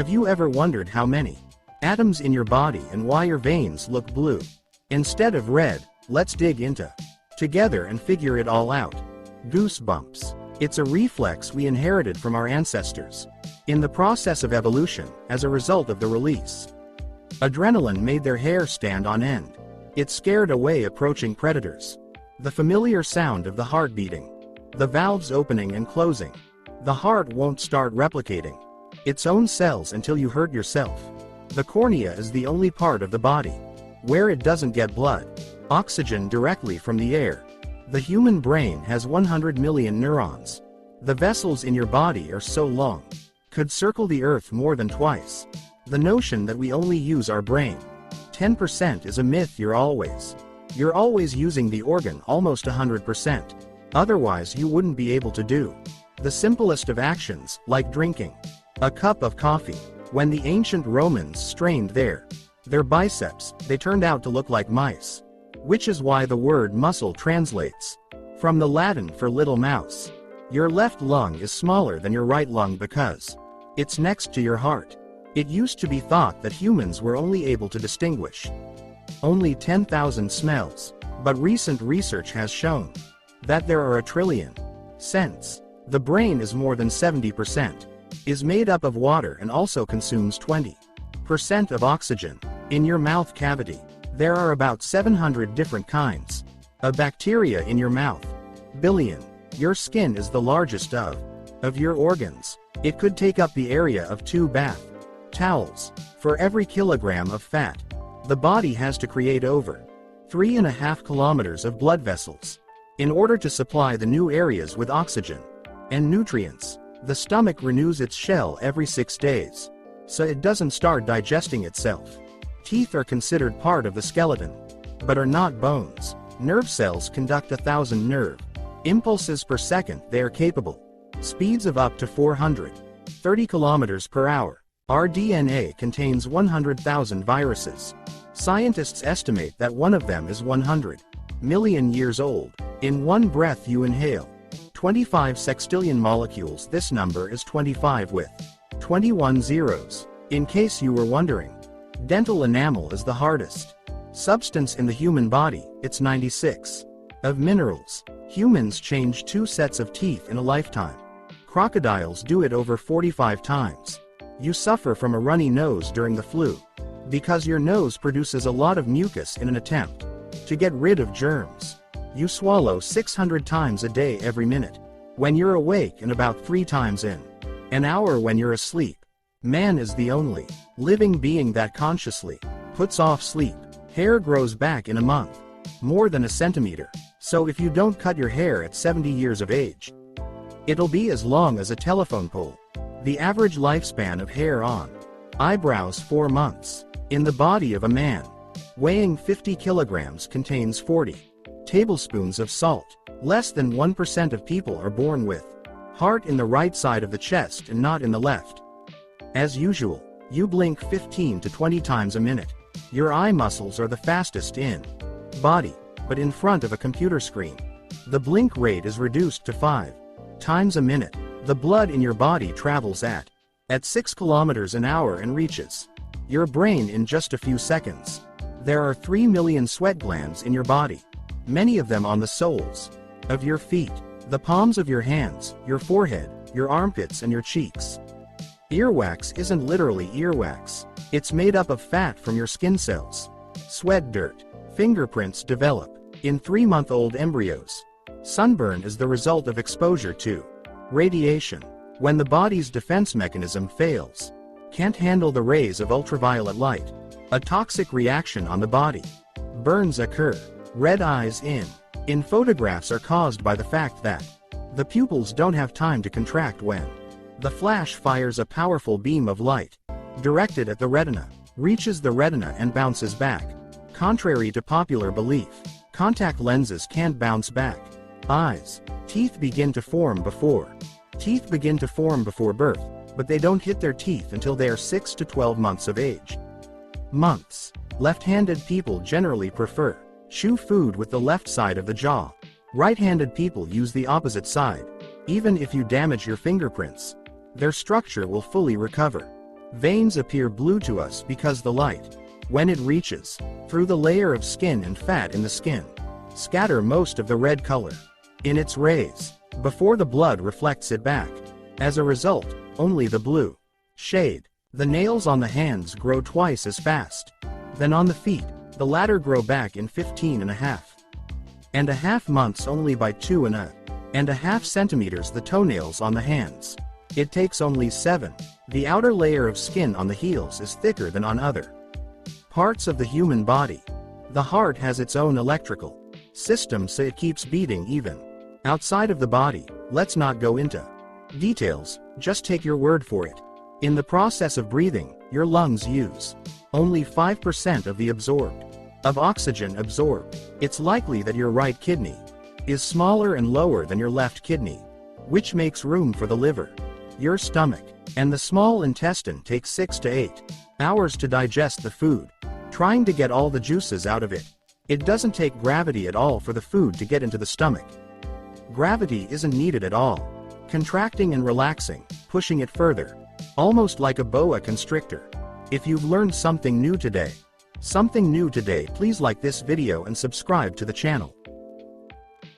Have you ever wondered how many atoms in your body and why your veins look blue instead of red? Let's dig into together and figure it all out. Goosebumps. It's a reflex we inherited from our ancestors. In the process of evolution, as a result of the release, adrenaline made their hair stand on end. It scared away approaching predators. The familiar sound of the heart beating, the valves opening and closing. The heart won't start replicating its own cells until you hurt yourself. The cornea is the only part of the body where it doesn't get blood, oxygen directly from the air. The human brain has 100 million neurons. The vessels in your body are so long, could circle the earth more than twice. The notion that we only use our brain 10% is a myth. You're always using the organ almost 100%. Otherwise you wouldn't be able to do the simplest of actions, like drinking a cup of coffee. When the ancient Romans strained their biceps, they turned out to look like mice. Which is why the word muscle translates from the Latin for little mouse. Your left lung is smaller than your right lung because it's next to your heart. It used to be thought that humans were only able to distinguish only 10,000 smells, but recent research has shown that there are a trillion scents. The brain is more than 70%, is made up of water and also consumes 20% of oxygen. In your mouth cavity, there are about 700 different kinds of bacteria in your mouth. Billion. Your skin is the largest of your organs. It could take up the area of 2 bath towels. For every kilogram of fat, the body has to create over 3.5 kilometers of blood vessels in order to supply the new areas with oxygen and nutrients. The stomach renews its shell every 6 days, so it doesn't start digesting itself. Teeth are considered part of the skeleton, but are not bones. Nerve cells conduct 1,000 nerve impulses per second. They are capable speeds of up to 430 kilometers per hour. Our DNA contains 100,000 viruses. Scientists estimate that one of them is 100 million years old. In one breath you inhale 25 sextillion molecules. This number is 25 with 21 zeros. In case you were wondering, dental enamel is the hardest substance in the human body. It's 96 of minerals. Humans change 2 sets of teeth in a lifetime. Crocodiles do it over 45 times. You suffer from a runny nose during the flu because your nose produces a lot of mucus in an attempt to get rid of germs. You swallow 600 times a day every minute when you're awake and about 3 times in an hour when you're asleep. Man is the only living being that consciously puts off sleep. Hair grows back in a month, more than a centimeter. So if you don't cut your hair at 70 years of age, it'll be as long as a telephone pole. The average lifespan of hair on eyebrows 4 months. In the body of a man weighing 50 kilograms contains 40 tablespoons of salt. Less than 1% of people are born with heart in the right side of the chest and not in the left. As usual, you blink 15 to 20 times a minute. Your eye muscles are the fastest in body, but in front of a computer screen, the blink rate is reduced to 5 times a minute. The blood in your body travels at 6 kilometers an hour and reaches your brain in just a few seconds. There are 3 million sweat glands in your body, many of them on the soles of your feet, the palms of your hands, your forehead, your armpits and your cheeks. Earwax isn't literally earwax. It's made up of fat from your skin cells. Sweat dirt. Fingerprints develop in 3-month-old embryos. Sunburn is the result of exposure to radiation. When the body's defense mechanism fails, can't handle the rays of ultraviolet light, a toxic reaction on the body. Burns occur. Red eyes in photographs are caused by the fact that the pupils don't have time to contract when the flash fires a powerful beam of light directed at the retina, reaches the retina and bounces back. Contrary to popular belief, contact lenses can't bounce back. Eyes. Teeth begin to form before birth, but they don't hit their teeth until they are 6 to 12 months of age. Months. Left-handed people generally prefer chew food with the left side of the jaw. Right-handed people use the opposite side. Even if you damage your fingerprints, their structure will fully recover. Veins appear blue to us because the light, when it reaches through the layer of skin and fat in the skin, scatter most of the red color in its rays before the blood reflects it back. As a result, only the blue shade. The nails on the hands grow twice as fast than on the feet. The latter grow back in 15.5 months, only by 2.5 centimeters. The toenails on the hands, it takes only 7. The outer layer of skin on the heels is thicker than on other parts of the human body. The heart has its own electrical system, so it keeps beating even outside of the body. Let's not go into details, just take your word for it. In the process of breathing, your lungs use only 5% of the oxygen absorbed. It's likely that your right kidney is smaller and lower than your left kidney, which makes room for the liver. Your stomach and the small intestine take 6 to 8 hours to digest the food, trying to get all the juices out of it. It doesn't take gravity at all for the food to get into the stomach. Gravity isn't needed at all. Contracting and relaxing, pushing it further, almost like a boa constrictor. If you've learned something new today, please like this video and subscribe to the channel.